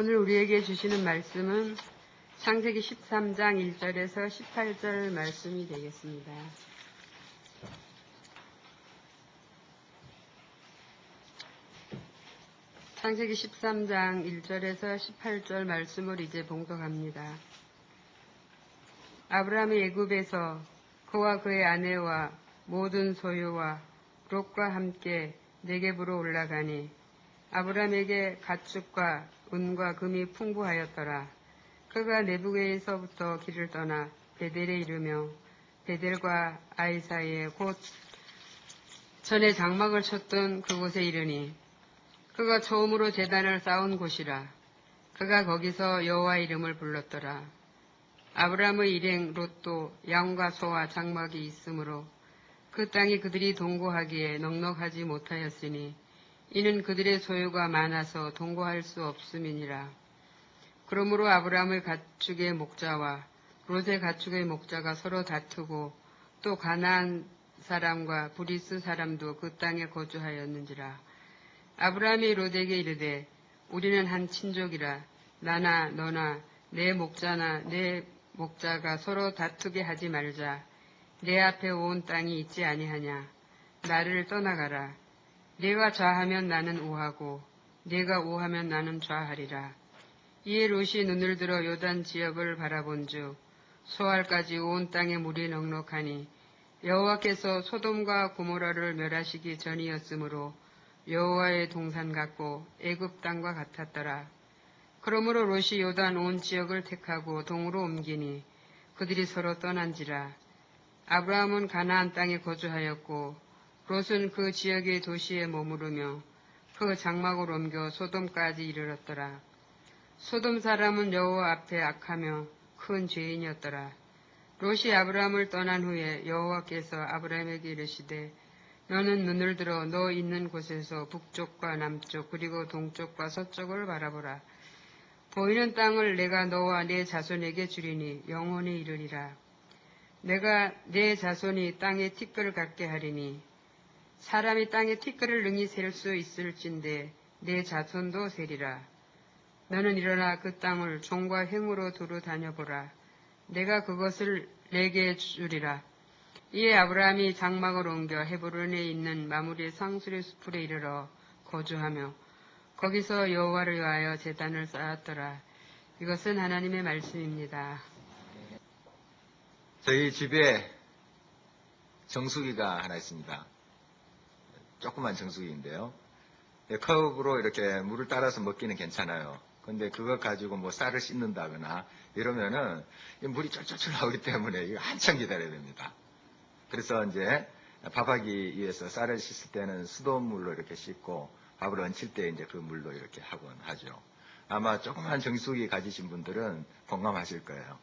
오늘 우리에게 주시는 말씀은 창세기 13장 1절에서 18절 말씀이 되겠습니다. 창세기 13장 1절에서 18절 말씀을 이제 봉독합니다. 아브라함이 애굽에서 그와 그의 아내와 모든 소유와 롯과 함께 네겝으로 올라가니 아브라함에게 가축과 은과 금이 풍부하였더라. 그가 내부에서부터 길을 떠나 베델에 이르며 베델과 아이 사이에 곧 전에 장막을 쳤던 그곳에 이르니 그가 처음으로 제단을 쌓은 곳이라. 그가 거기서 여호와 이름을 불렀더라. 아브라함의 일행 롯도 양과 소와 장막이 있으므로 그 땅이 그들이 동거하기에 넉넉하지 못하였으니 이는 그들의 소유가 많아서 동거할 수 없음이니라. 그러므로 아브라함의 가축의 목자와 롯의 가축의 목자가 서로 다투고 또 가나안 사람과 브리스 사람도 그 땅에 거주하였는지라. 아브라함이 롯에게 이르되 우리는 한 친족이라 나나 너나 내 목자나 내 목자가 서로 다투게 하지 말자. 내 앞에 온 땅이 있지 아니하냐. 나를 떠나가라. 네가 좌하면 나는 우하고 네가 우하면 나는 좌하리라. 이에 롯이 눈을 들어 요단 지역을 바라본즉 소알까지 온 땅에 물이 넉넉하니 여호와께서 소돔과 고모라를 멸하시기 전이었으므로 여호와의 동산 같고 애굽 땅과 같았더라. 그러므로 롯이 요단 온 지역을 택하고 동으로 옮기니 그들이 서로 떠난지라. 아브라함은 가나안 땅에 거주하였고 롯은 그 지역의 도시에 머무르며 그 장막을 옮겨 소돔까지 이르렀더라. 소돔 사람은 여호와 앞에 악하며 큰 죄인이었더라. 롯이 아브라함을 떠난 후에 여호와께서 아브라함에게 이르시되 너는 눈을 들어 너 있는 곳에서 북쪽과 남쪽 그리고 동쪽과 서쪽을 바라보라. 보이는 땅을 내가 너와 내 자손에게 주리니 영원히 이르리라. 내가 내 자손이 땅에 티끌을 갖게 하리니 사람이 땅에 티끌을 능히 셀 수 있을진데 내 자손도 세리라. 너는 일어나 그 땅을 종과 행으로 두루 다녀보라. 내가 그것을 내게 주리라. 이에 아브라함이 장막을 옮겨 헤브론에 있는 마므리의 상수리 숲에 이르러 거주하며 거기서 여호와를 위하여 제단을 쌓았더라. 이것은 하나님의 말씀입니다. 저희 집에 정수기가 하나 있습니다. 조그만 정수기인데요. 컵으로 이렇게 물을 따라서 먹기는 괜찮아요. 근데 그거 가지고 뭐 쌀을 씻는다거나 이러면은 물이 쫄쫄쫄 나오기 때문에 이거 한참 기다려야 됩니다. 그래서 이제 밥하기 위해서 쌀을 씻을 때는 수돗물로 이렇게 씻고 밥을 얹힐 때 이제 그 물로 이렇게 하곤 하죠. 아마 조그만 정수기 가지신 분들은 공감하실 거예요.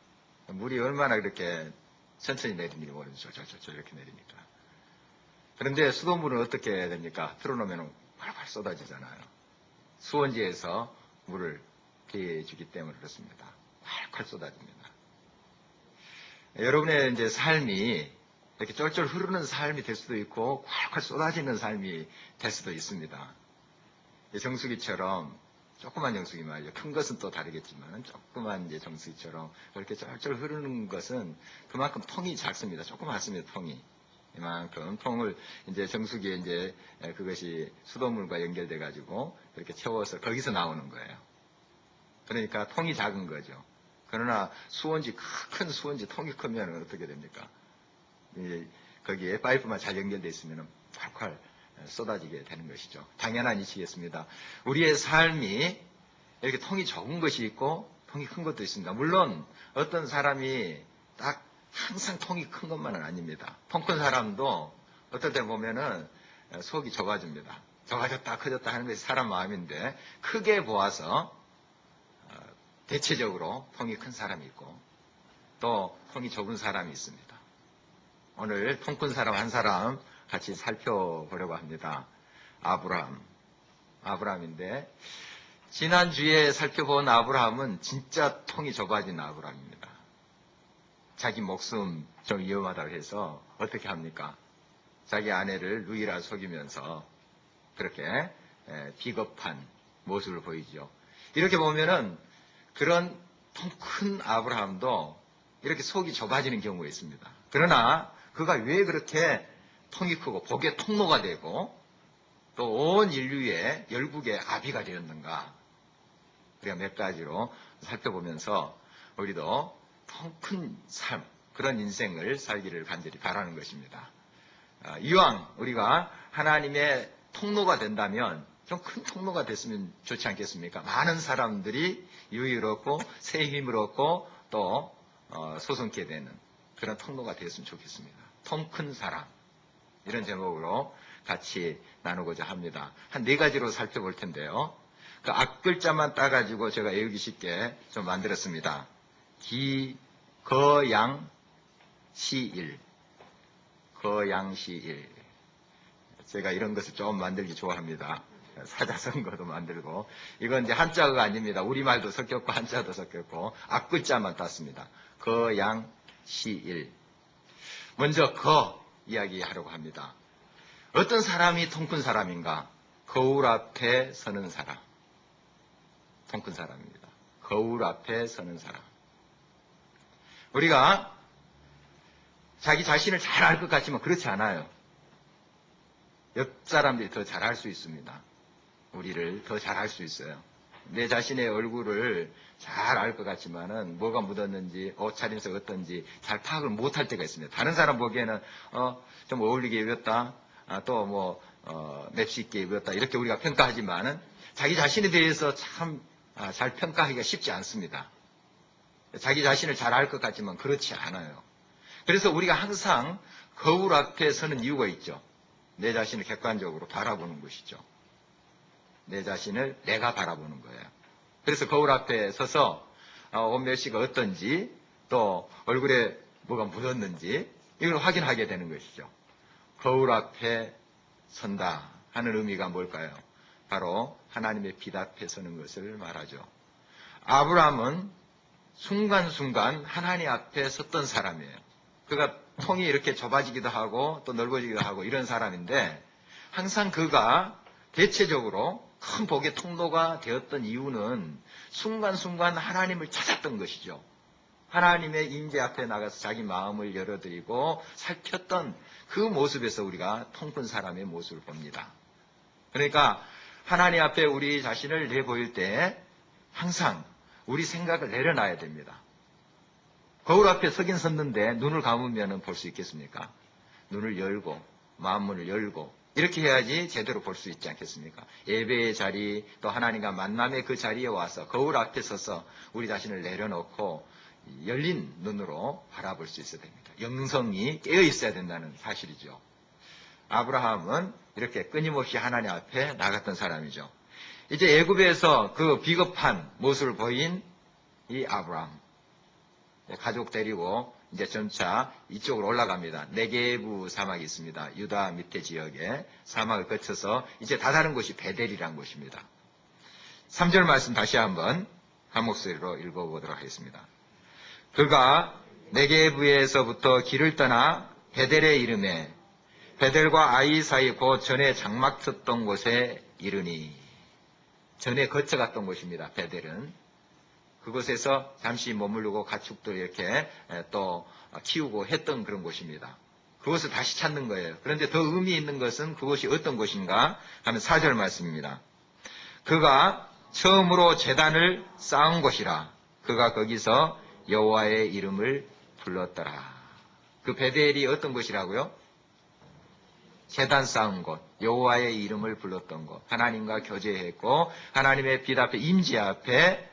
물이 얼마나 이렇게 천천히 내리는지 모르죠. 쫄쫄쫄 이렇게 내리니까. 그런데 수돗물은 어떻게 해야 됩니까? 틀어놓으면 활활 쏟아지잖아요. 수원지에서 물을 피해주기 때문에 그렇습니다. 활활 쏟아집니다. 여러분의 이제 삶이 이렇게 쫄쫄 흐르는 삶이 될 수도 있고 활활 쏟아지는 삶이 될 수도 있습니다. 정수기처럼 조그만 정수기 말이죠. 큰 것은 또 다르겠지만 조그만 이제 정수기처럼 그렇게 쫄쫄 흐르는 것은 그만큼 통이 작습니다. 조그맣습니다. 통이. 이만큼 통을 이제 정수기에 이제 그것이 수돗물과 연결돼 가지고 이렇게 채워서 거기서 나오는 거예요. 그러니까 통이 작은 거죠. 그러나 수원지 큰 수원지 통이 크면 어떻게 됩니까? 거기에 파이프만 잘 연결돼 있으면 콸콸 쏟아지게 되는 것이죠. 당연한 이치겠습니다. 우리의 삶이 이렇게 통이 적은 것이 있고 통이 큰 것도 있습니다. 물론 어떤 사람이 딱 항상 통이 큰 것만은 아닙니다. 통 큰 사람도 어떨 때 보면은 속이 좁아집니다. 좁아졌다 커졌다 하는 것이 사람 마음인데 크게 보아서 대체적으로 통이 큰 사람이 있고 또 통이 좁은 사람이 있습니다. 오늘 통 큰 사람 한 사람 같이 살펴보려고 합니다. 아브라함인데 지난주에 살펴본 아브라함은 진짜 통이 좁아진 아브라함입니다. 자기 목숨 좀 위험하다고 해서 어떻게 합니까? 자기 아내를 루이라 속이면서 그렇게 비겁한 모습을 보이죠. 이렇게 보면은 그런 통 큰 아브라함도 이렇게 속이 좁아지는 경우가 있습니다. 그러나 그가 왜 그렇게 통이 크고 복의 통로가 되고 또 온 인류의 열국의 아비가 되었는가? 우리가 몇 가지로 살펴보면서 우리도 통 큰 삶, 그런 인생을 살기를 간절히 바라는 것입니다. 이왕 우리가 하나님의 통로가 된다면 좀 큰 통로가 됐으면 좋지 않겠습니까? 많은 사람들이 유익을 얻고 새 힘을 얻고 또 소송케 되는 그런 통로가 되었으면 좋겠습니다. 통 큰 사람, 이런 제목으로 같이 나누고자 합니다. 한 4가지로 살펴볼 텐데요. 그 앞글자만 따가지고 제가 외우기 쉽게 좀 만들었습니다. 거양시일. 거양시일. 제가 이런 것을 좀 만들기 좋아합니다. 사자성어도 만들고. 이건 이제 한자가 아닙니다. 우리말도 섞였고 한자도 섞였고 앞글자만 땄습니다. 거양시일. 먼저 거 이야기하려고 합니다. 어떤 사람이 통 큰 사람인가? 거울 앞에 서는 사람. 통 큰 사람입니다. 거울 앞에 서는 사람. 우리가 자기 자신을 잘 알 것 같지만 그렇지 않아요. 옆 사람들이 더 잘할 수 있습니다. 우리를 더 잘할 수 있어요. 내 자신의 얼굴을 잘 알 것 같지만은 뭐가 묻었는지 옷차림새가 어떤지 잘 파악을 못할 때가 있습니다. 다른 사람 보기에는 좀 어울리게 입었다, 또 맵시 있게 입었다 이렇게 우리가 평가하지만은 자기 자신에 대해서 참 잘 평가하기가 쉽지 않습니다. 자기 자신을 잘 알 것 같지만 그렇지 않아요. 그래서 우리가 항상 거울 앞에 서는 이유가 있죠. 내 자신을 객관적으로 바라보는 것이죠. 내 자신을 내가 바라보는 거예요. 그래서 거울 앞에 서서 옷 몇 시가 어떤지 또 얼굴에 뭐가 묻었는지 이걸 확인하게 되는 것이죠. 거울 앞에 선다 하는 의미가 뭘까요? 바로 하나님의 빛 앞에 서는 것을 말하죠. 아브라함은 순간순간 하나님 앞에 섰던 사람이에요. 그가 통이 이렇게 좁아지기도 하고 또 넓어지기도 하고 이런 사람인데 항상 그가 대체적으로 큰 복의 통로가 되었던 이유는 순간순간 하나님을 찾았던 것이죠. 하나님의 임재 앞에 나가서 자기 마음을 열어드리고 살폈던 그 모습에서 우리가 통 큰 사람의 모습을 봅니다. 그러니까 하나님 앞에 우리 자신을 내보일 때 항상 우리 생각을 내려놔야 됩니다. 거울 앞에 서긴 섰는데 눈을 감으면 볼 수 있겠습니까? 눈을 열고 마음문을 열고 이렇게 해야지 제대로 볼 수 있지 않겠습니까? 예배의 자리 또 하나님과 만남의 그 자리에 와서 거울 앞에 서서 우리 자신을 내려놓고 열린 눈으로 바라볼 수 있어야 됩니다. 영성이 깨어 있어야 된다는 사실이죠. 아브라함은 이렇게 끊임없이 하나님 앞에 나갔던 사람이죠. 이제 애굽에서 그 비겁한 모습을 보인 이 아브라함 가족 데리고 이제 점차 이쪽으로 올라갑니다. 네게부 사막이 있습니다. 유다 밑에 지역에 사막을 거쳐서 이제 다다른 곳이 베델이라는 곳입니다. 3절 말씀 다시 한번 한 목소리로 읽어보도록 하겠습니다. 그가 네게부에서부터 길을 떠나 베델에 이르매 베델과 아이 사이 곧 전에 장막 쳤던 곳에 이르니 전에 거쳐갔던 곳입니다. 베델은 그곳에서 잠시 머무르고 가축도 이렇게 또 키우고 했던 그런 곳입니다. 그곳을 다시 찾는 거예요. 그런데 더 의미 있는 것은 그곳이 어떤 곳인가 하는 4절 말씀입니다. 그가 처음으로 제단을 쌓은 곳이라 그가 거기서 여호와의 이름을 불렀더라. 그 베델이 어떤 곳이라고요? 제단 쌓은 곳, 여호와의 이름을 불렀던 곳, 하나님과 교제했고 하나님의 빛 앞에 임재 앞에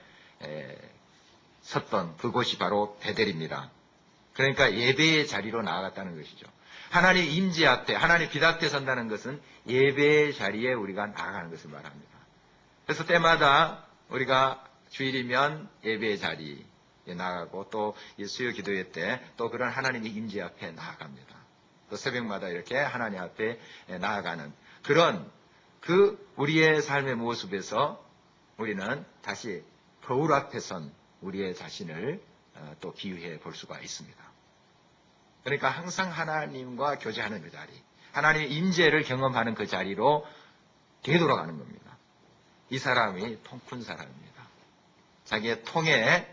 섰던 그곳이 바로 베델입니다. 그러니까 예배의 자리로 나아갔다는 것이죠. 하나님 임재 앞에, 하나님 빛 앞에 선다는 것은 예배의 자리에 우리가 나아가는 것을 말합니다. 그래서 때마다 우리가 주일이면 예배의 자리에 나가고 또 수요 기도회 때 또 그런 하나님의 임재 앞에 나아갑니다. 또 새벽마다 이렇게 하나님 앞에 나아가는 그런 우리의 삶의 모습에서 우리는 다시 거울 앞에 선 우리의 자신을 또 비유해 볼 수가 있습니다. 그러니까 항상 하나님과 교제하는 그 자리, 하나님의 임재를 경험하는 그 자리로 되돌아가는 겁니다. 이 사람이 통 큰 사람입니다. 자기의 통에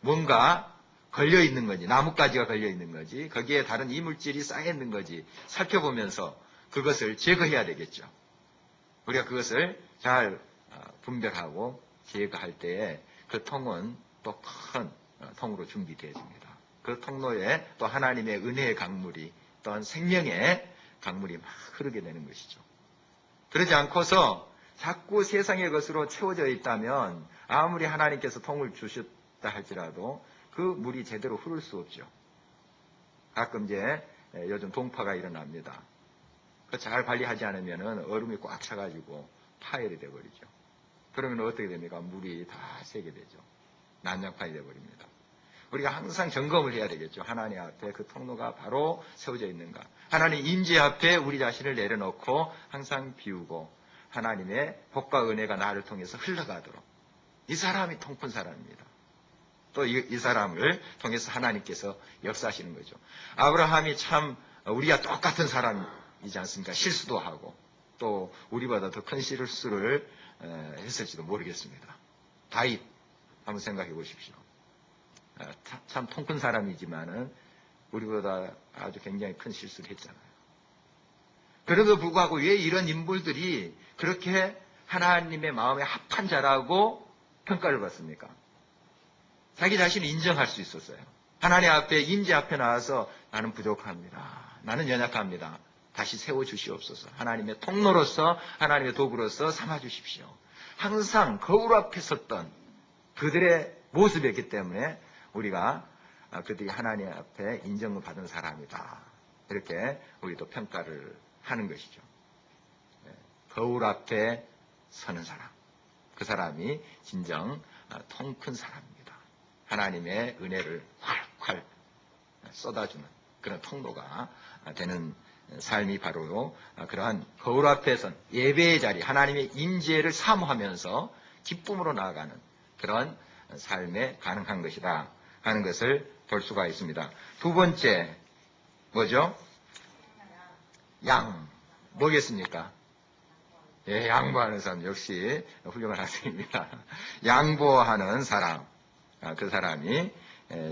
뭔가 걸려 있는 건지, 나뭇가지가 걸려 있는 건지, 거기에 다른 이물질이 쌓여 있는 건지 살펴보면서 그것을 제거해야 되겠죠. 우리가 그것을 잘 분별하고 제거할 때에 그 통은 또 큰 통으로 준비되어집니다. 그 통로에 또 하나님의 은혜의 강물이, 또한 생명의 강물이 막 흐르게 되는 것이죠. 그러지 않고서 자꾸 세상의 것으로 채워져 있다면 아무리 하나님께서 통을 주셨다 할지라도 그 물이 제대로 흐를 수 없죠. 가끔 이제 요즘 동파가 일어납니다. 잘 관리하지 않으면 얼음이 꽉 차가지고 파열이 돼버리죠. 그러면 어떻게 됩니까? 물이 다 새게 되죠. 난장판이 돼버립니다. 우리가 항상 점검을 해야 되겠죠. 하나님 앞에 그 통로가 바로 세워져 있는가. 하나님 임재 앞에 우리 자신을 내려놓고 항상 비우고 하나님의 복과 은혜가 나를 통해서 흘러가도록. 이 사람이 통큰 사람입니다. 또 이 사람을 통해서 하나님께서 역사하시는 거죠. 아브라함이 참 우리가 똑같은 사람이지 않습니까? 실수도 하고 또 우리보다 더 큰 실수를 했을지도 모르겠습니다. 다윗 한번 생각해 보십시오. 참 통큰 사람이지만은 우리보다 아주 굉장히 큰 실수를 했잖아요. 그래도 불구하고 왜 이런 인물들이 그렇게 하나님의 마음에 합한 자라고 평가를 받습니까? 자기 자신을 인정할 수 있었어요. 하나님 앞에, 임재 앞에 나와서 나는 부족합니다. 나는 연약합니다. 다시 세워주시옵소서. 하나님의 통로로서, 하나님의 도구로서 삼아주십시오. 항상 거울 앞에 섰던 그들의 모습이었기 때문에 우리가 그들이 하나님 앞에 인정을 받은 사람이다. 이렇게 우리도 평가를 하는 것이죠. 거울 앞에 서는 사람. 그 사람이 진정 통큰 사람입니다. 하나님의 은혜를 활활 쏟아주는 그런 통로가 되는 삶이 바로 그러한 거울 앞에 선 예배의 자리, 하나님의 임재를 사모하면서 기쁨으로 나아가는 그런 삶에 가능한 것이다 하는 것을 볼 수가 있습니다. 두 번째 뭐죠? 양. 뭐겠습니까? 예, 양보하는 사람 역시 훌륭한 학생입니다. 양보하는 사람. 그 사람이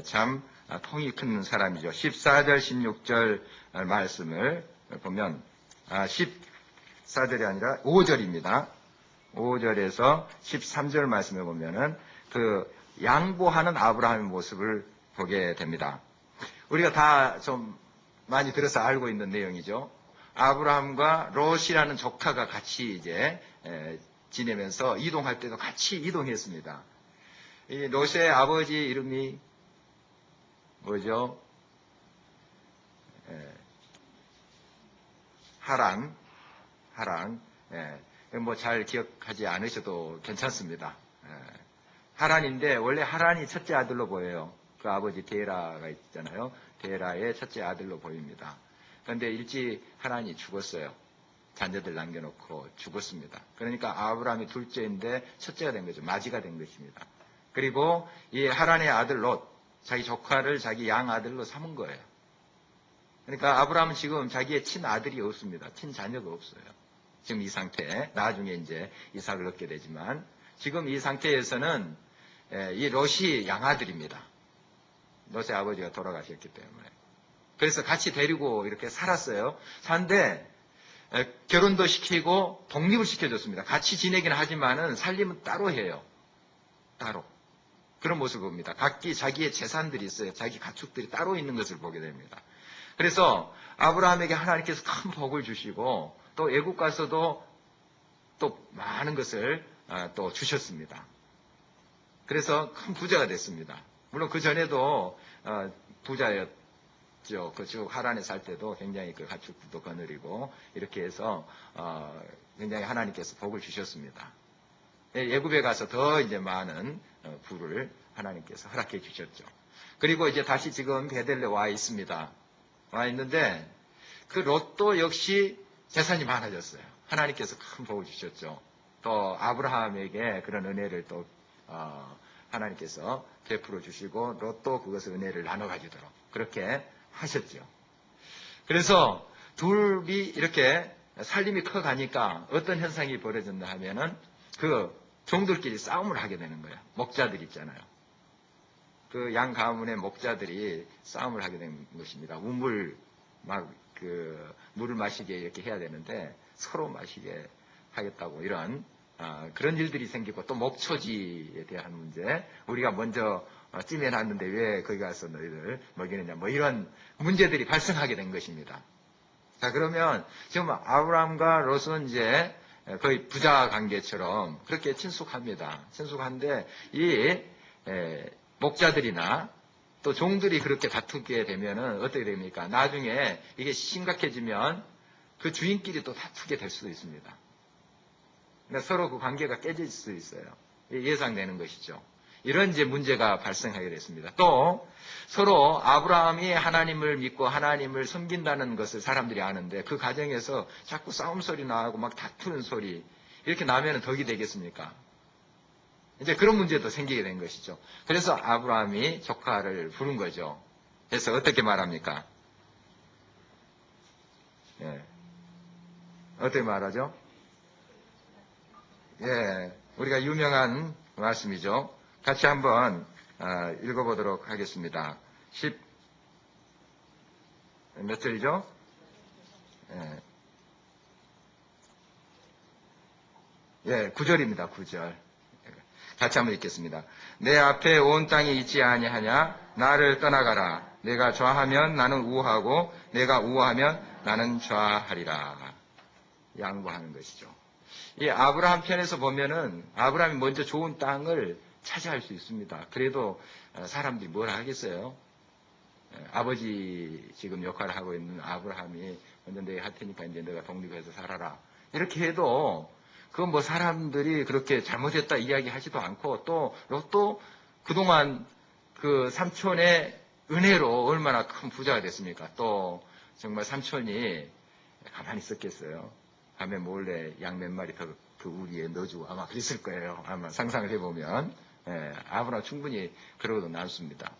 참 통이 큰 사람이죠. 14절, 16절 말씀을 보면 14절이 아니라 5절입니다. 5절에서 13절 말씀을 보면은 그 양보하는 아브라함의 모습을 보게 됩니다. 우리가 다 좀 많이 들어서 알고 있는 내용이죠. 아브라함과 롯이라는 조카가 같이 이제 지내면서 이동할 때도 같이 이동했습니다. 이 롯의 아버지 이름이 뭐죠? 하란. 뭐 잘 기억하지 않으셔도 괜찮습니다. 하란인데 원래 하란이 첫째 아들로 보여요. 그 아버지 데라가 있잖아요. 데라의 첫째 아들로 보입니다. 그런데 일찍 하란이 죽었어요. 자녀들 남겨놓고 죽었습니다. 그러니까 아브라함이 둘째인데 첫째가 된 거죠. 맞이가 된 것입니다. 그리고 이 하란의 아들 롯, 자기 조카를 자기 양 아들로 삼은 거예요. 그러니까 아브라함은 지금 자기의 친아들이 없습니다. 친자녀가 없어요. 지금 이 상태, 나중에 이제 이삭을 얻게 되지만 지금 이 상태에서는 이 롯이 양아들입니다. 롯의 아버지가 돌아가셨기 때문에. 그래서 같이 데리고 이렇게 살았어요. 산데 결혼도 시키고 독립을 시켜줬습니다. 같이 지내긴 하지만은 살림은 따로 해요. 따로. 그런 모습을 봅니다. 각기 자기의 재산들이 있어요. 자기 가축들이 따로 있는 것을 보게 됩니다. 그래서 아브라함에게 하나님께서 큰 복을 주시고 또 애국 가서도 또 많은 것을 또 주셨습니다. 그래서 큰 부자가 됐습니다. 물론 그 전에도 부자였죠. 그쪽 하란에 살 때도 굉장히 그 가축도 거느리고 이렇게 해서 굉장히 하나님께서 복을 주셨습니다. 애굽에 가서 더 이제 많은 부를 하나님께서 허락해 주셨죠. 그리고 이제 다시 지금 베델레 와 있습니다. 와 있는데 그 롯도 역시 재산이 많아졌어요. 하나님께서 큰 복을 주셨죠. 또 아브라함에게 그런 은혜를 또 하나님께서 베풀어 주시고 롯도 그것을 은혜를 나눠 가지도록 그렇게 하셨죠. 그래서 둘이 이렇게 살림이 커가니까 어떤 현상이 벌어졌나 하면은 그 종들끼리 싸움을 하게 되는 거예요. 목자들 있잖아요. 그 양 가문의 목자들이 싸움을 하게 된 것입니다. 우물 물을 마시게 이렇게 해야 되는데 서로 마시게 하겠다고 이런 그런 일들이 생기고, 또 목초지에 대한 문제, 우리가 먼저 찜해놨는데 왜 거기 가서 너희들 먹이느냐, 뭐 이런 문제들이 발생하게 된 것입니다. 자, 그러면 지금 아브라함과 롯은 이제 거의 부자 관계처럼 그렇게 친숙합니다. 친숙한데 이 목자들이나 또 종들이 그렇게 다투게 되면은 어떻게 됩니까? 나중에 이게 심각해지면 그 주인끼리 또 다투게 될 수도 있습니다. 그러니까 서로 그 관계가 깨질 수 있어요. 예상되는 것이죠. 이런 이제 문제가 발생하게 됐습니다. 또 서로 아브라함이 하나님을 믿고 하나님을 섬긴다는 것을 사람들이 아는데 그 과정에서 자꾸 싸움 소리 나고 막 다투는 소리 이렇게 나면은 덕이 되겠습니까? 이제 그런 문제도 생기게 된 것이죠. 그래서 아브라함이 조카를 부른 거죠. 그래서 어떻게 말합니까? 예. 어떻게 말하죠? 예. 우리가 유명한 말씀이죠. 같이 한번 읽어보도록 하겠습니다. 몇 절이죠? 예, 9절입니다. 9절. 같이 한번 읽겠습니다. 내 앞에 온 땅이 있지 아니하냐? 나를 떠나가라. 내가 좌하면 나는 우하고 내가 우하면 나는 좌하리라. 양보하는 것이죠. 이 아브라함 편에서 보면은 아브라함이 먼저 좋은 땅을 차지할 수 있습니다. 그래도 사람들이 뭘 하겠어요? 아버지 지금 역할을 하고 있는 아브라함이 먼저 내가 할 테니까 이제 내가 독립해서 살아라. 이렇게 해도 그건 뭐 사람들이 그렇게 잘못했다 이야기하지도 않고, 또 롯도 그동안 그 삼촌의 은혜로 얼마나 큰 부자가 됐습니까? 또 정말 삼촌이 가만히 있었겠어요. 밤에 몰래 양 몇 마리 더 그 우리에 넣어주고 아마 그랬을 거예요. 아마 상상을 해보면. 아브라함 충분히 그러고도 남습니다.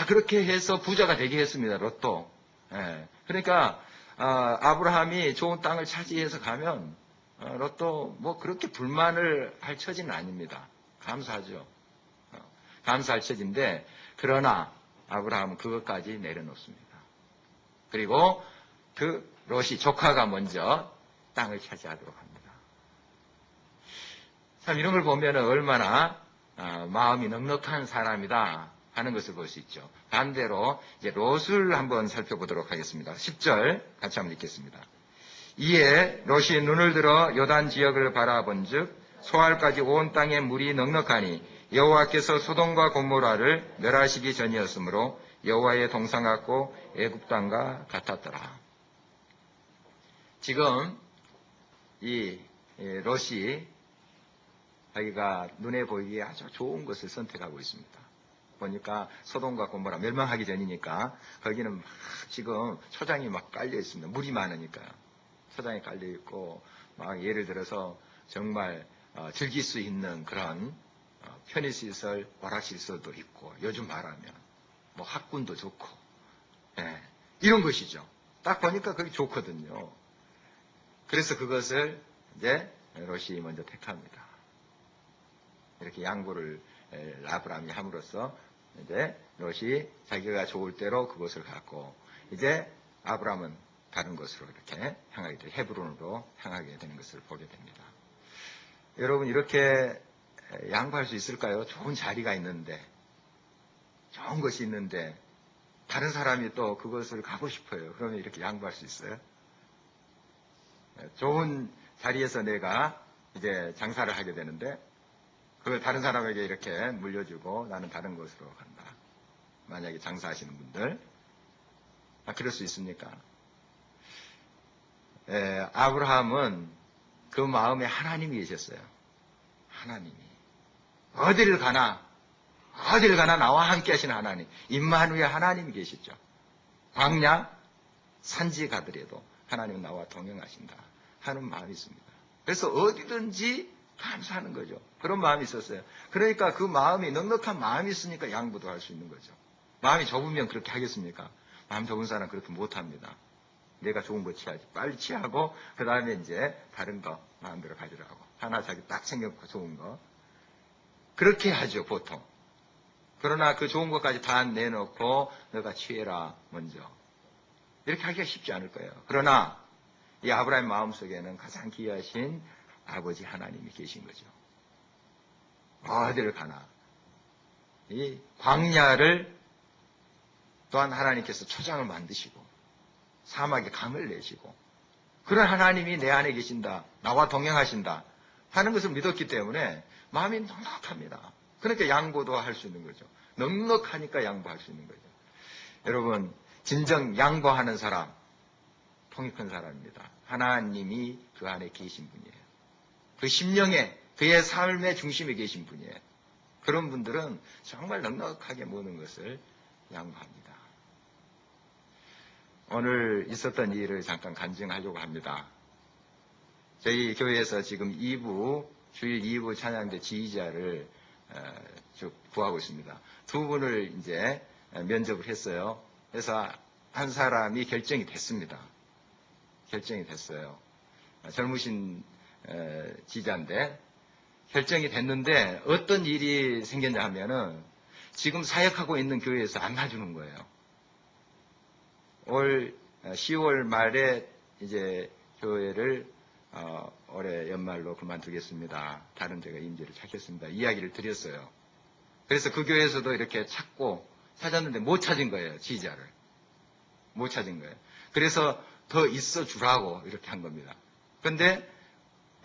그렇게 해서 부자가 되게 했습니다. 롯도. 그러니까 아브라함이 좋은 땅을 차지해서 가면 롯도 뭐 그렇게 불만을 할 처지는 아닙니다. 감사하죠. 감사할 처지인데, 그러나 아브라함은 그것까지 내려놓습니다. 그리고 그 롯이 조카가 먼저 땅을 차지하도록 합니다. 참 이런 걸 보면 얼마나 마음이 넉넉한 사람이다 하는 것을 볼 수 있죠. 반대로 이제 롯을 한번 살펴보도록 하겠습니다. 10절 같이 한번 읽겠습니다. 이에 롯이 눈을 들어 요단 지역을 바라본즉 소알까지 온 땅에 물이 넉넉하니 여호와께서 소돔과 고모라를 멸하시기 전이었으므로 여호와의 동상 같고 애굽 땅과 같았더라. 지금 이 롯이 자기가 눈에 보이기에 아주 좋은 것을 선택하고 있습니다. 보니까 소돔과 고모라 멸망하기 전이니까 거기는 막 지금 초장이 막 깔려 있습니다. 물이 많으니까요. 초장이 깔려 있고 막 예를 들어서 정말 즐길 수 있는 그런 편의시설, 오락시설도 있고, 요즘 말하면 뭐 학군도 좋고, 이런 것이죠. 딱 보니까 그게 좋거든요. 그래서 그것을 이제 롯이 먼저 택합니다. 이렇게 양보를 아브라함이 함으로써 이제 롯이 자기가 좋을 대로 그것을 갖고, 이제 아브라함은 다른 곳으로 이렇게 향하게 돼, 헤브론으로 향하게 되는 것을 보게 됩니다. 여러분, 이렇게 양보할 수 있을까요? 좋은 자리가 있는데, 좋은 것이 있는데 다른 사람이 또 그것을 가고 싶어요. 그러면 이렇게 양보할 수 있어요? 좋은 자리에서 내가 이제 장사를 하게 되는데 그걸 다른 사람에게 이렇게 물려주고 나는 다른 곳으로 간다. 만약에 장사하시는 분들, 그럴 수 있습니까? 아브라함은 그 마음에 하나님이 계셨어요. 하나님이 어디를 가나 나와 함께 하시는 하나님, 임마누엘 하나님이 계시죠. 광야 산지 가더라도 하나님은 나와 동행하신다 하는 마음이 있습니다. 그래서 어디든지 감사하는 거죠. 그런 마음이 있었어요. 그러니까 그 마음이, 넉넉한 마음이 있으니까 양보도 할 수 있는 거죠. 마음이 좁으면 그렇게 하겠습니까? 마음 좁은 사람은 그렇게 못합니다. 내가 좋은 거 취하지. 빨리 취하고 그 다음에 이제 다른 거 마음대로 가지라고 하나 자기 딱 챙겨놓고 좋은 거. 그렇게 하죠, 보통. 그러나 그 좋은 것까지 다 내놓고 너가 취해라, 먼저. 이렇게 하기가 쉽지 않을 거예요. 그러나 이 아브라함 마음속에는 가장 귀하신 아버지 하나님이 계신 거죠. 어디를 가나. 이 광야를 또한 하나님께서 초장을 만드시고 사막에 강을 내시고 그런 하나님이 내 안에 계신다. 나와 동행하신다. 하는 것을 믿었기 때문에 마음이 넉넉합니다. 그러니까 양보도 할 수 있는 거죠. 넉넉하니까 양보할 수 있는 거죠. 여러분, 진정 양보하는 사람, 통이 큰 사람입니다. 하나님이 그 안에 계신 분이에요. 그 심령에, 그의 삶의 중심에 계신 분이에요. 그런 분들은 정말 넉넉하게 모든 것을 양보합니다. 오늘 있었던 일을 잠깐 간증하려고 합니다. 저희 교회에서 지금 주일 2부 찬양대 지휘자를 구하고 있습니다. 두 분을 이제 면접을 했어요. 그래서 한 사람이 결정이 됐습니다. 결정이 됐어요. 젊으신 지휘자인데 결정이 됐는데 어떤 일이 생겼냐 하면은 지금 사역하고 있는 교회에서 안 놔주는 거예요. 올 10월 말에 이제 교회를 올해 연말로 그만두겠습니다. 다른 데가 임대를 찾겠습니다. 이야기를 드렸어요. 그래서 그 교회에서도 이렇게 찾았는데 못 찾은 거예요. 지휘자를. 못 찾은 거예요. 그래서 더 있어 주라고 이렇게 한 겁니다. 그런데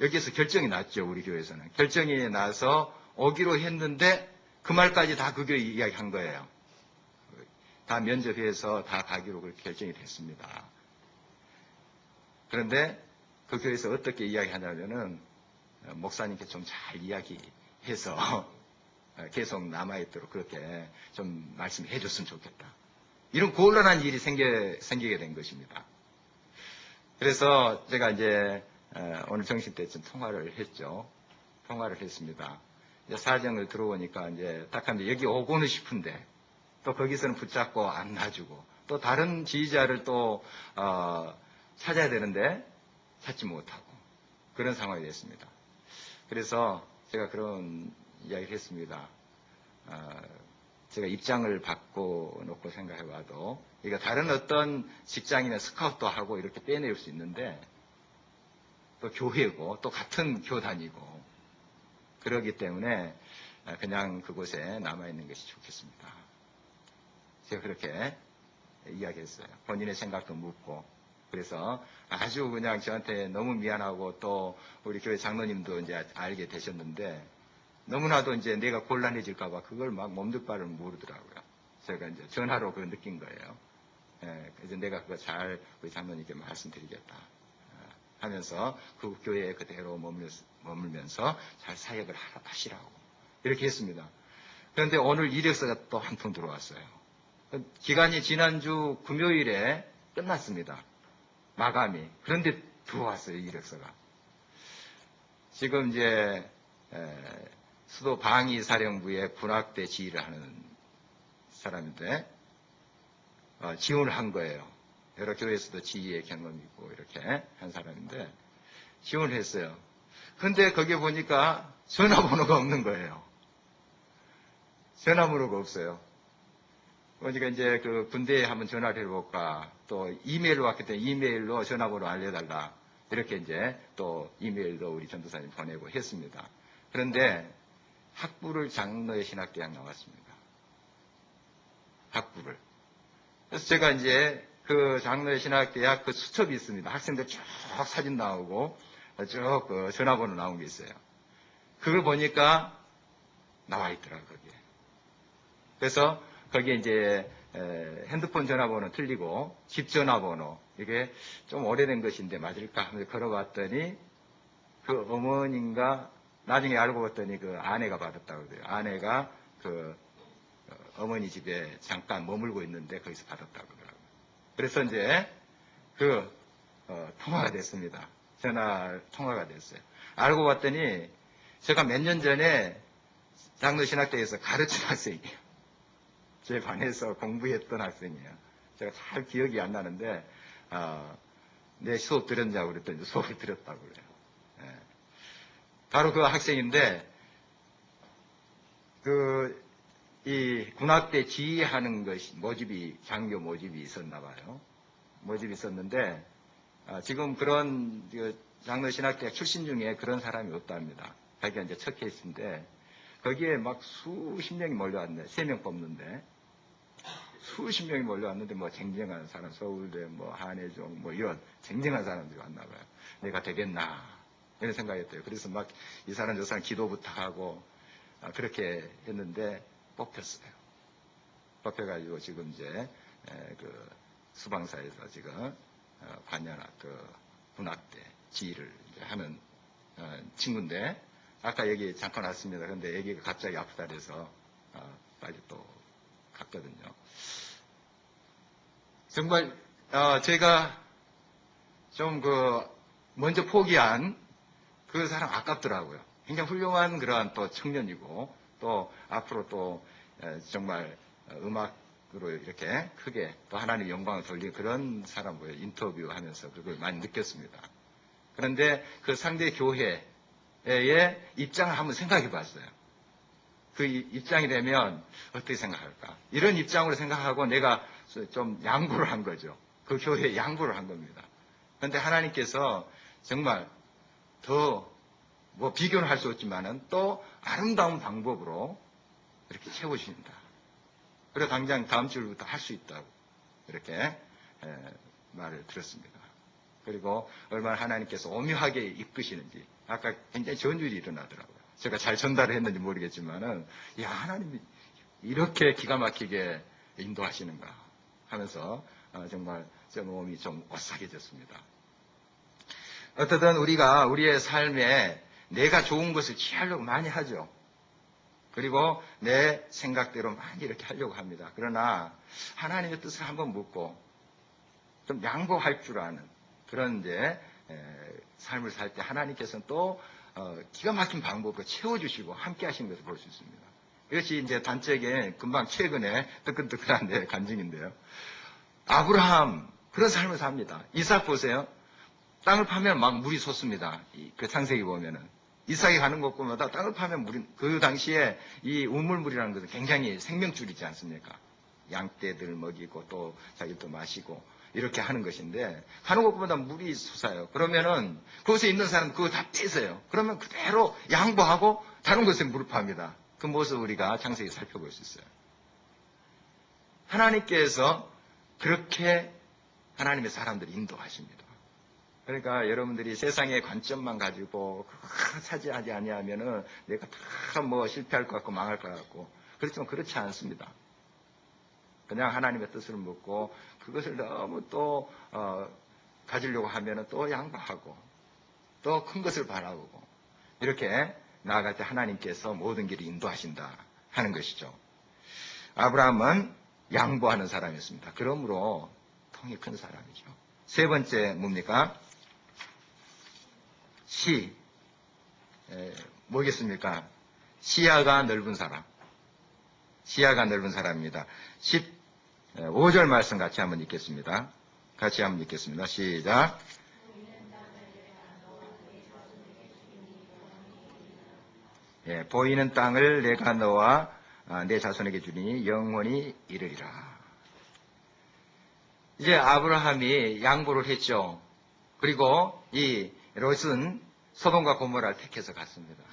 여기에서 결정이 났죠. 우리 교회에서는. 결정이 나서 오기로 했는데 그 말까지 다 그 교회 이야기한 거예요. 다 면접해서 다 가기로 그렇게 결정이 됐습니다. 그런데 그 교회에서 어떻게 이야기하냐면은 목사님께 좀 잘 이야기해서 계속 남아있도록 그렇게 좀 말씀해 줬으면 좋겠다. 이런 곤란한 일이 생기게 된 것입니다. 그래서 제가 이제 오늘 정식 때쯤 통화를 했죠. 통화를 했습니다. 이제 사정을 들어보니까 이제 딱 하는데 여기 오고는 싶은데 또 거기서는 붙잡고 안 놔주고 또 다른 지휘자를 또 찾아야 되는데 찾지 못하고 그런 상황이 됐습니다. 그래서 제가 그런 이야기를 했습니다. 제가 입장을 바꿔놓고 생각해봐도 이거 다른 어떤 직장이나 스카웃도 하고 이렇게 빼낼 수 있는데 또 교회고 또 같은 교단이고 그러기 때문에 그냥 그곳에 남아있는 것이 좋겠습니다. 제가 그렇게 이야기했어요. 본인의 생각도 묻고 그래서 아주 그냥 저한테 너무 미안하고 또 우리 교회 장로님도 이제 알게 되셨는데 너무나도 이제 내가 곤란해질까봐 그걸 막 몸둘 바를 모르더라고요. 제가 이제 전화로 그걸 느낀 거예요. 그래서 내가 그거 잘 우리 장로님께 말씀드리겠다 하면서 그 교회에 그대로 머물면서 잘 사역을 하시라고 이렇게 했습니다. 그런데 오늘 이력서가 또 한 통 들어왔어요. 기간이 지난주 금요일에 끝났습니다. 마감이. 그런데 들어왔어요, 이력서가. 지금 이제 수도 방위사령부의 군악대 지휘를 하는 사람인데 지원을 한 거예요. 여러 교회에서도 지휘의 경험이 있고 이렇게 한 사람인데 지원을 했어요. 그런데 거기에 보니까 전화번호가 없는 거예요. 전화번호가 없어요. 그러니까 이제 그 군대에 한번 전화를 해볼까, 또 이메일로 왔기 때문에 이메일로 전화번호 알려달라. 이렇게 이제 또 이메일도 우리 전도사님 보내고 했습니다. 그런데 학부를 장로의 신학대학 나왔습니다. 학부를. 그래서 제가 이제 그 장로의 신학대학 그 수첩이 있습니다. 학생들 쭉 사진 나오고 쭉 그 전화번호 나온 게 있어요. 그걸 보니까 나와 있더라고요, 거기에. 그래서 거기에 이제 핸드폰 전화번호 틀리고 집 전화번호 이게 좀 오래된 것인데 맞을까 하면서 걸어봤더니 그 어머님과 나중에 알고 봤더니 그 아내가 받았다고 그래요. 아내가 그 어머니 집에 잠깐 머물고 있는데 거기서 받았다고 그러더라고요. 그래서 이제 그 통화가 됐습니다. 전화 통화가 됐어요. 알고 봤더니 제가 몇 년 전에 장로신학대에서 가르친 학생이에요. 제 반에서 공부했던 학생이에요. 제가 잘 기억이 안 나는데 내 수업 들었냐고 그랬더니 수업을 들었다고 그래요. 바로 그 학생인데, 이 군악대 지휘하는 것이 장교 모집이 있었나 봐요. 모집이 있었는데, 지금 그런 장로신학대학 출신 중에 그런 사람이 없답니다. 자기가 이제 첫 케이스인데, 거기에 막 수십 명이 몰려왔네. 3명 뽑는데. 수십 명이 몰려왔는데, 뭐, 쟁쟁한 사람, 서울대, 뭐, 한해종, 뭐, 이런 쟁쟁한 사람들이 왔나 봐요. 내가 되겠나. 이런 생각했대요. 그래서 막, 이 사람, 저 사람 기도부터 하고, 그렇게 했는데, 뽑혔어요. 뽑혀가지고 지금 이제, 수방사에서 지금, 군악대 지휘를 이제 하는, 친구인데, 아까 여기 잠깐 왔습니다. 근데 애기가 갑자기 아프다 그래서, 빨리 또 갔거든요. 정말, 제가 좀 먼저 포기한 그 사람 아깝더라고요. 굉장히 훌륭한 그러한 또 청년이고, 또 앞으로 또 정말 음악으로 이렇게 크게 또 하나님의 영광을 돌리는 그런 사람을 인터뷰하면서 그걸 많이 느꼈습니다. 그런데 그 상대 교회의 입장을 한번 생각해 봤어요. 그 입장이 되면 어떻게 생각할까? 이런 입장으로 생각하고 내가 좀 양보를 한 거죠. 그 교회에 양보를 한 겁니다. 그런데 하나님께서 정말 더 뭐 비교는 할 수 없지만은 또 아름다운 방법으로 이렇게 채워주신다. 그래서 당장 다음 주부터 할 수 있다고 이렇게 말을 들었습니다. 그리고 얼마나 하나님께서 오묘하게 이끄시는지 아까 굉장히 전율이 일어나더라고요. 제가 잘 전달을 했는지 모르겠지만은 야 하나님이 이렇게 기가 막히게 인도하시는가 하면서 정말 제 몸이 좀 오싹해졌습니다. 어떻든 우리가 우리의 삶에 내가 좋은 것을 취하려고 많이 하죠. 그리고 내 생각대로 많이 이렇게 하려고 합니다. 그러나 하나님의 뜻을 한번 묻고 좀 양보할 줄 아는 그런 이제 삶을 살 때 하나님께서는 또 기가 막힌 방법으로 채워주시고 함께 하시는 것을 볼 수 있습니다. 이것이 이제 단적인 금방 최근에 뜨끈뜨끈한 간증인데요. 아브라함 그런 삶을 삽니다. 이삭 보세요. 땅을 파면 막 물이 솟습니다. 그 창세기 보면은. 이삭이 가는 곳마다 땅을 파면 물이, 그 당시에 이 우물물이라는 것은 굉장히 생명줄이지 않습니까? 양떼들 먹이고 또 자기도 마시고 이렇게 하는 것인데 가는 곳마다 물이 솟아요. 그러면은 그곳에 있는 사람 그거 다 떼서요. 그러면 그대로 양보하고 다른 곳에 물을 팝니다. 그 모습 우리가 창세기 살펴볼 수 있어요. 하나님께서 그렇게 하나님의 사람들을 인도하십니다. 그러니까 여러분들이 세상의 관점만 가지고 차지하지 아니하면은 내가 다 뭐 실패할 것 같고 망할 것 같고 그렇지만 그렇지 않습니다. 그냥 하나님의 뜻을 묻고 그것을 너무 또 가지려고 하면은 또 양보하고 또 큰 것을 바라보고 이렇게 나아갈 때 하나님께서 모든 길을 인도하신다 하는 것이죠. 아브라함은 양보하는 사람이었습니다. 그러므로 통이 큰 사람이죠. 세 번째 뭡니까? 뭐겠습니까? 시야가 넓은 사람. 시야가 넓은 사람입니다. 15절 말씀 같이 한번 읽겠습니다. 같이 한번 읽겠습니다. 시작. 보이는 땅을 내가 너와 내 자손에게 주리니 영원히 이르리라. 이제 아브라함이 양보를 했죠. 그리고 이 롯은 소돔과 고모라를 택해서 갔습니다.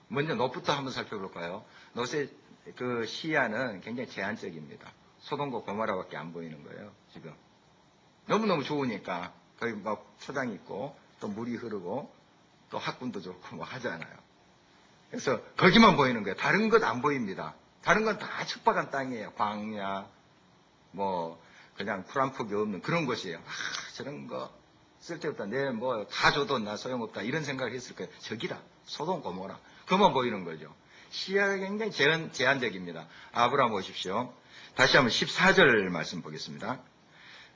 먼저 롯부터 한번 살펴볼까요? 롯의 그 시야는 굉장히 제한적입니다. 소돔과 고모라밖에 안 보이는 거예요, 지금. 너무너무 좋으니까 거기 막 초장이 있고 또 물이 흐르고 또 학군도 좋고 뭐 하잖아요. 그래서 거기만 보이는 거예요. 다른 것 안 보입니다. 다른 건 다 척박한 땅이에요. 광야, 뭐 그냥 풀 한 폭이 없는 그런 곳이에요. 저런 거 쓸데없다. 내 뭐 다 줘도 나 소용없다. 이런 생각을 했을 거예요. 저기다. 소돔 고모라. 그만 보이는 거죠. 시야가 굉장히 제한적입니다. 아브라함 보십시오. 다시 한번 14절 말씀 보겠습니다.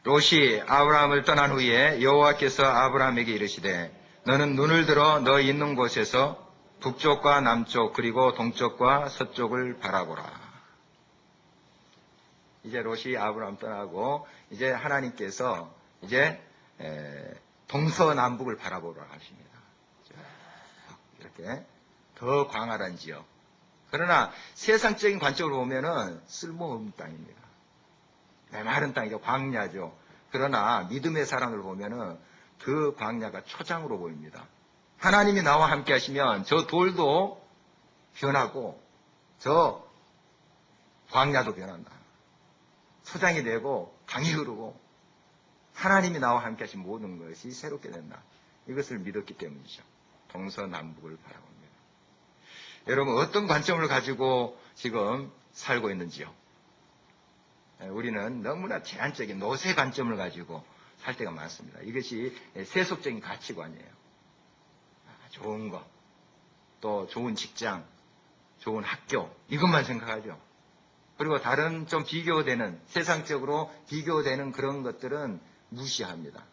롯이 아브라함을 떠난 후에 여호와께서 아브라함에게 이르시되 너는 눈을 들어 너 있는 곳에서 북쪽과 남쪽 그리고 동쪽과 서쪽을 바라보라. 이제 롯이 아브라함 떠나고 이제 하나님께서 이제 동서남북을 바라보라 하십니다. 이렇게 더 광활한 지역. 그러나 세상적인 관점으로 보면은 쓸모없는 땅입니다. 메마른 땅이죠. 광야죠. 그러나 믿음의 사람을 보면은 그 광야가 초장으로 보입니다. 하나님이 나와 함께 하시면 저 돌도 변하고 저 광야도 변한다. 초장이 되고 강이 흐르고 하나님이 나와 함께 하신 모든 것이 새롭게 된다. 이것을 믿었기 때문이죠. 동서남북을 바라봅니다. 여러분 어떤 관점을 가지고 지금 살고 있는지요? 우리는 너무나 제한적인 노세 관점을 가지고 살 때가 많습니다. 이것이 세속적인 가치관이에요. 좋은 거, 또 좋은 직장, 좋은 학교 이것만 생각하죠. 그리고 다른 좀 비교되는 세상적으로 비교되는 그런 것들은 무시합니다.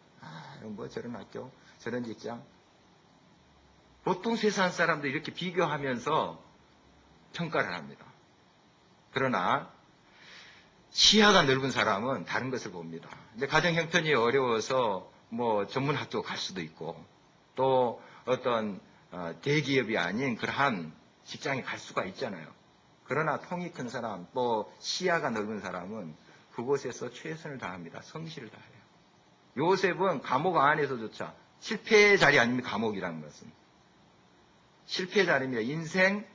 뭐 저런 학교, 저런 직장. 보통 세상 사람들 이렇게 비교하면서 평가를 합니다. 그러나 시야가 넓은 사람은 다른 것을 봅니다. 근데 가정 형편이 어려워서 뭐 전문 학교 갈 수도 있고 또 어떤 대기업이 아닌 그러한 직장에 갈 수가 있잖아요. 그러나 통이 큰 사람, 또 시야가 넓은 사람은 그곳에서 최선을 다합니다. 성실을 다해요. 요셉은 감옥 안에서조차 실패의 자리 아닙니까? 감옥이라는 것은. 실패의 자리입니다. 인생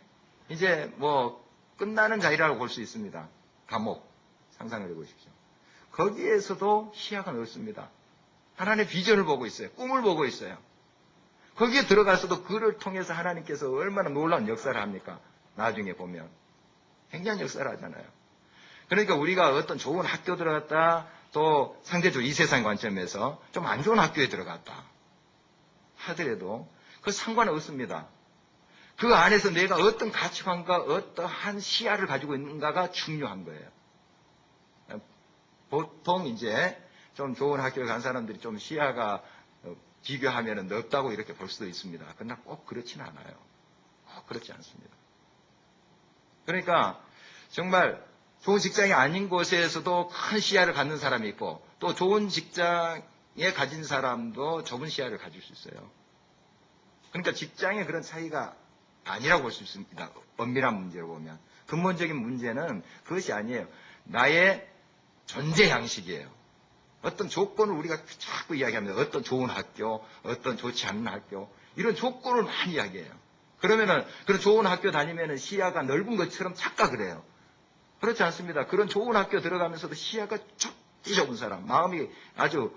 이제 뭐 끝나는 자리라고 볼 수 있습니다. 감옥. 상상을 해보십시오. 거기에서도 시야가 넓습니다. 하나님의 비전을 보고 있어요. 꿈을 보고 있어요. 거기에 들어가서도 그를 통해서 하나님께서 얼마나 놀라운 역사를 합니까? 나중에 보면. 굉장한 역사를 하잖아요. 그러니까 우리가 어떤 좋은 학교 들어갔다, 또 상대적으로 이 세상 관점에서 좀 안 좋은 학교에 들어갔다 하더라도 그 상관은 없습니다. 그 안에서 내가 어떤 가치관과 어떠한 시야를 가지고 있는가가 중요한 거예요. 보통 이제 좀 좋은 학교에 간 사람들이 좀 시야가 비교하면 넓다고 이렇게 볼 수도 있습니다. 그러나 꼭 그렇지는 않아요. 꼭 그렇지 않습니다. 그러니까 정말 좋은 직장이 아닌 곳에서도 큰 시야를 갖는 사람이 있고 또 좋은 직장에 가진 사람도 좁은 시야를 가질 수 있어요. 그러니까 직장에 그런 차이가 아니라고 볼 수 있습니다. 엄밀한 문제로 보면. 근본적인 문제는 그것이 아니에요. 나의 존재 양식이에요. 어떤 조건을 우리가 자꾸 이야기합니다. 어떤 좋은 학교, 어떤 좋지 않은 학교, 이런 조건을 많이 이야기해요. 그러면은, 그런 좋은 학교 다니면은 시야가 넓은 것처럼 착각을 해요. 그렇지 않습니다. 그런 좋은 학교 들어가면서도 시야가 좁은 사람, 마음이 아주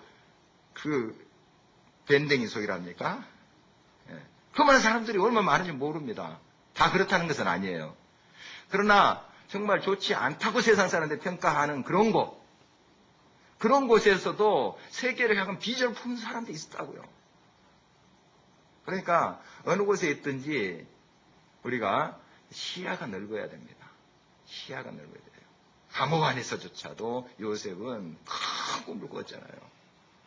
밴댕이 속이랍니까? 예. 그 많은 사람들이 얼마나 많은지 모릅니다. 다 그렇다는 것은 아니에요. 그러나 정말 좋지 않다고 세상 사람들 평가하는 그런 곳에서도 세계를 향한 비전을 품는 사람들이 있었다고요. 그러니까 어느 곳에 있든지 우리가 시야가 넓어야 됩니다. 시야가 넓어야 돼요. 감옥 안에서조차도 요셉은 큰 꿈을 꿨잖아요.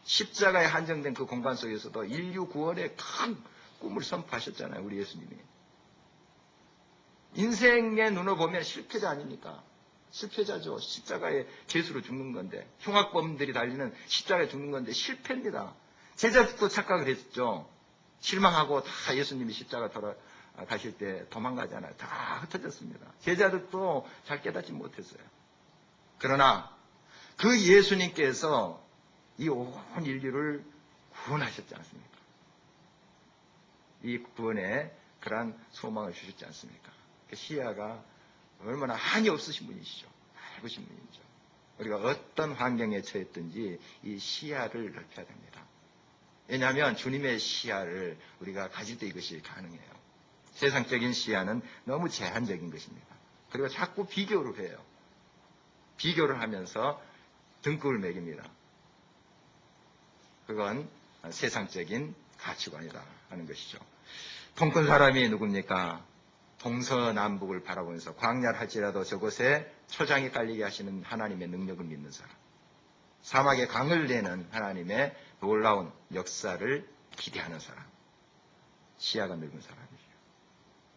십자가에 한정된 그 공간 속에서도 인류 구원의 큰 꿈을 선포하셨잖아요. 우리 예수님이. 인생의 눈을 보면 실패자 아닙니까? 실패자죠. 십자가에 죄수로 죽는 건데 흉악범들이 달리는 십자가에 죽는 건데 실패입니다. 제자들도 착각을 했죠. 실망하고 다 예수님이 십자가 돌아가실 때 도망가잖아요. 다 흩어졌습니다. 제자들도 잘 깨닫지 못했어요. 그러나 그 예수님께서 이 온 인류를 구원하셨지 않습니까? 이 구원에 그러한 소망을 주셨지 않습니까? 그 시야가 얼마나 한이 없으신 분이시죠. 넓으신 분이죠. 우리가 어떤 환경에 처했든지 이 시야를 넓혀야 됩니다. 왜냐하면 주님의 시야를 우리가 가질 때 이것이 가능해요. 세상적인 시야는 너무 제한적인 것입니다. 그리고 자꾸 비교를 해요. 비교를 하면서 등급을 매깁니다. 그건 세상적인 가치관이다 하는 것이죠. 통 큰 사람이 누굽니까? 동서남북을 바라보면서 광야를 할지라도 저곳에 초장이 깔리게 하시는 하나님의 능력을 믿는 사람. 사막에 강을 내는 하나님의 놀라운 역사를 기대하는 사람. 시야가 넓은 사람이죠.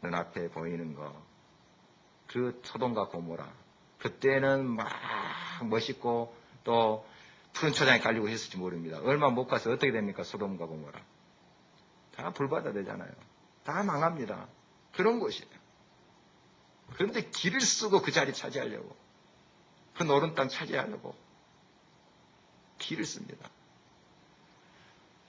눈앞에 보이는 거. 그 소돔과 고모라. 그때는 막 멋있고 또 푸른 초장이 깔리고 했을지 모릅니다. 얼마 못 가서 어떻게 됩니까? 소돔과 고모라. 다 불바다 되잖아요. 다 망합니다. 그런 곳이에요. 그런데 길을 쓰고 그 자리 차지하려고, 그 노른 땅 차지하려고 길을 씁니다.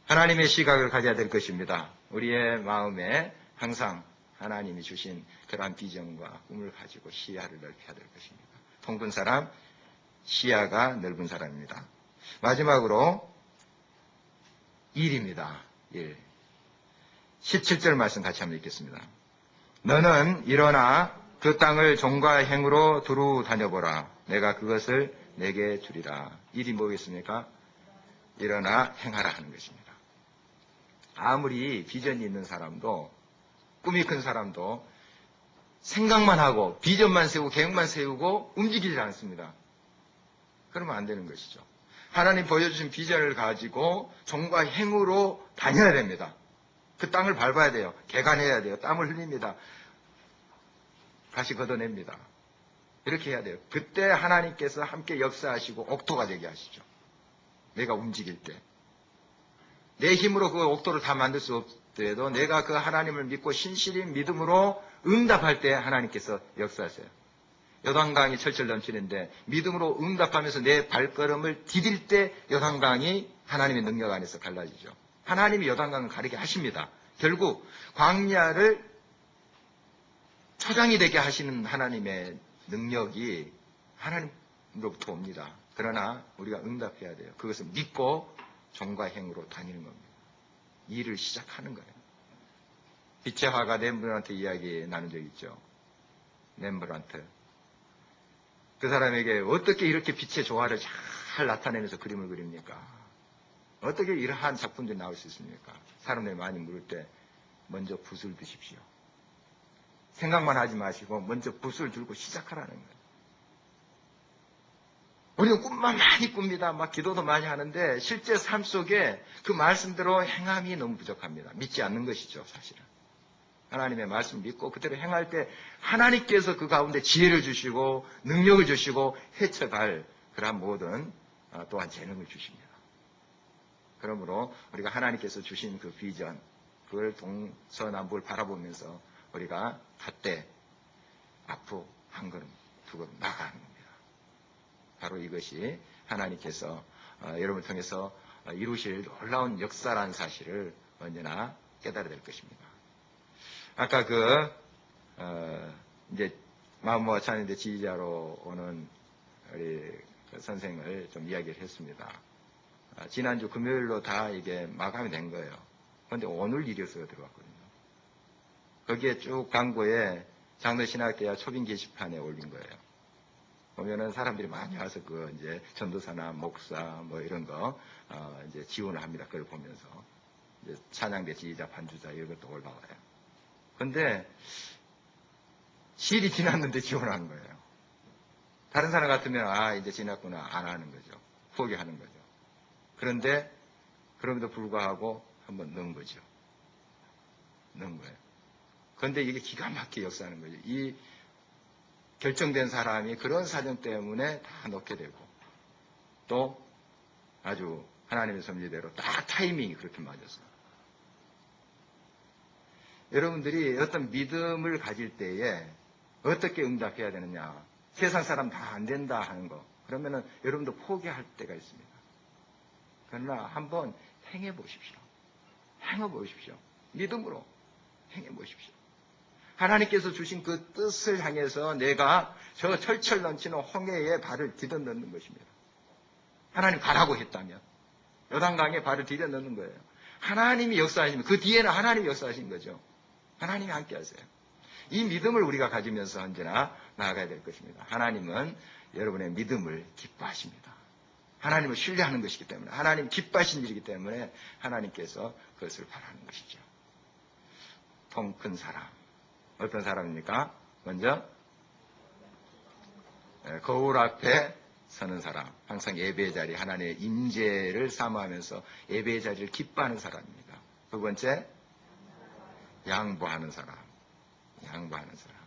하나님의 시각을 가져야 될 것입니다. 우리의 마음에 항상 하나님이 주신 그러한 비전과 꿈을 가지고 시야를 넓혀야 될 것입니다. 통큰 사람, 시야가 넓은 사람입니다. 마지막으로 1입니다. 1. 17절 말씀 같이 한번 읽겠습니다. 너는 일어나 그 땅을 종과 행으로 두루 다녀보라. 내가 그것을 내게 주리라. 1이 뭐겠습니까? 일어나 행하라 하는 것입니다. 아무리 비전이 있는 사람도, 꿈이 큰 사람도 생각만 하고 비전만 세우고 계획만 세우고 움직이지 않습니다. 그러면 안 되는 것이죠. 하나님 보여주신 비전을 가지고 종과 행으로 다녀야 됩니다. 그 땅을 밟아야 돼요. 개간해야 돼요. 땀을 흘립니다. 다시 걷어냅니다. 이렇게 해야 돼요. 그때 하나님께서 함께 역사하시고 옥토가 되게 하시죠. 내가 움직일 때. 내 힘으로 그 옥토를 다 만들 수 없더라도 내가 그 하나님을 믿고 신실히 믿음으로 응답할 때 하나님께서 역사하세요. 요단강이 철철 넘치는데 믿음으로 응답하면서 내 발걸음을 디딜 때 요단강이 하나님의 능력 안에서 갈라지죠. 하나님이 요단강을 가리게 하십니다. 결국 광야를 초장이 되게 하시는 하나님의 능력이 하나님으로부터 옵니다. 그러나 우리가 응답해야 돼요. 그것을 믿고 종과 행으로 다니는 겁니다. 일을 시작하는 거예요. 빛의 화가 렘브란트 이야기 나눈 적 있죠. 렘브란트. 그 사람에게 어떻게 이렇게 빛의 조화를 잘 나타내면서 그림을 그립니까? 어떻게 이러한 작품들이 나올 수 있습니까? 사람들이 많이 물을 때 먼저 붓을 드십시오. 생각만 하지 마시고 먼저 붓을 들고 시작하라는 거예요. 우리는 꿈만 많이 꿉니다. 막 기도도 많이 하는데 실제 삶 속에 그 말씀대로 행함이 너무 부족합니다. 믿지 않는 것이죠, 사실은. 하나님의 말씀 믿고 그대로 행할 때 하나님께서 그 가운데 지혜를 주시고 능력을 주시고 헤쳐갈 그러한 모든 또한 재능을 주십니다. 그러므로 우리가 하나님께서 주신 그 비전, 그걸 동서남북을 바라보면서 우리가 갓때 앞으로 한 걸음, 두 걸음 나가는 겁니다. 바로 이것이 하나님께서 여러분을 통해서 이루실 놀라운 역사라는 사실을 언제나 깨달아야 될 것입니다. 아까 이제 마음모아 찬양대 지휘자로 오는 우리 그 선생을 좀 이야기를 했습니다. 지난주 금요일로 다 이게 마감이 된 거예요. 그런데 오늘 이력서가 들어왔거든요. 거기에 쭉 광고에 장로신학대학 초빙 게시판에 올린 거예요. 보면은 사람들이 많이 와서 이제 전도사나 목사 뭐 이런 거 이제 지원을 합니다. 그걸 보면서 이제 찬양대 지휘자, 반주자 이런 것도 올라와요. 근데 시일이 지났는데 지원하는 거예요. 다른 사람 같으면 이제 지났구나 안 하는 거죠. 포기하는 거죠. 그런데 그럼에도 불구하고 한번 넣은 거죠. 넣은 거예요. 그런데 이게 기가 막히게 역사하는 거죠. 이 결정된 사람이 그런 사정 때문에 다 넣게 되고 또 아주 하나님의 섭리대로 딱 타이밍이 그렇게 맞았어요. 여러분들이 어떤 믿음을 가질 때에 어떻게 응답해야 되느냐. 세상 사람 다 안 된다 하는 거. 그러면은 여러분도 포기할 때가 있습니다. 그러나 한번 행해 보십시오. 행해 보십시오. 믿음으로 행해 보십시오. 하나님께서 주신 그 뜻을 향해서 내가 저 철철 넘치는 홍해에 발을 디뎌 넣는 것입니다. 하나님 가라고 했다면 요단강에 발을 디뎌 넣는 거예요. 하나님이 역사하시면 그 뒤에는 하나님이 역사하신 거죠. 하나님이 함께 하세요. 이 믿음을 우리가 가지면서 언제나 나아가야 될 것입니다. 하나님은 여러분의 믿음을 기뻐하십니다. 하나님을 신뢰하는 것이기 때문에 하나님 기뻐하신 일이기 때문에 하나님께서 그것을 바라는 것이죠. 통 큰 사람. 어떤 사람입니까? 먼저 거울 앞에 서는 사람. 항상 예배의 자리, 하나님의 임재를 사모하면서 예배의 자리를 기뻐하는 사람입니다. 두 번째, 양보하는 사람. 양보하는 사람.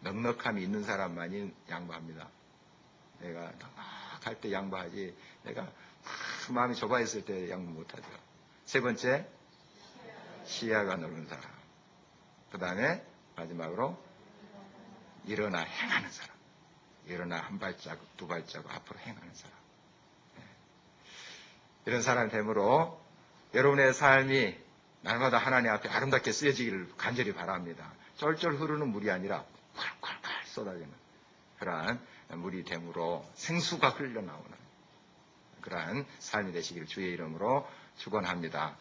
넉넉함이 있는 사람만이 양보합니다. 내가 넉넉할 때 양보하지 내가 마음이 좁아 있을 때 양보 못하죠. 세 번째, 시야가 넓은 사람. 그 다음에 마지막으로 일어나 행하는 사람. 일어나 한 발자국, 두 발자국 앞으로 행하는 사람. 이런 사람이 되므로 여러분의 삶이 날마다 하나님 앞에 아름답게 쓰여지기를 간절히 바랍니다. 쫄쫄 흐르는 물이 아니라 콸콸콸 쏟아지는 그러한 물이 됨으로 생수가 흘러나오는 그러한 삶이 되시기를 주의 이름으로 축원합니다.